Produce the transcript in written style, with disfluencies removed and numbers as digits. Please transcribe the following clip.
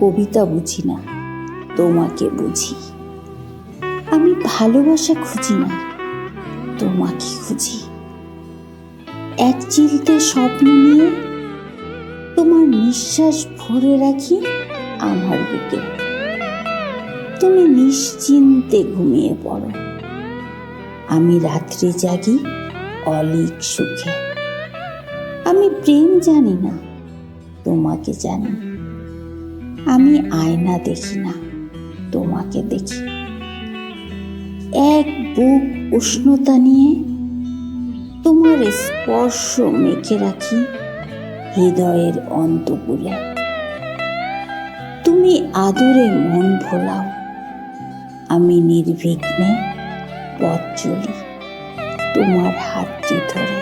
কবিতা বুঝি না, তোমাকে বুঝি। আমি ভালোবাসা খুঁজি না, তোমাকে খুঁজি। এক চিলতে স্বপ্ন নিয়ে তোমার নিঃশ্বাস ভরে রাখি আমার বুকে। তুমি নিশ্চিন্তে ঘুমিয়ে পড়ো, আমি রাত্রি জাগি অলীক সুখে। আমি প্রেম জানি না, তোমাকে জানি। আমি আয়না দেখি না, তোমাকে দেখি। এক বুক উষ্ণতা নিয়ে তোমার স্পর্শ মেখে রাখি হৃদয়ের অন্তপুরে। তুমি আদরে মন ভোলাও, আমি নির্বিঘ্নে পথ চলি তোমার হাতটি ধরে।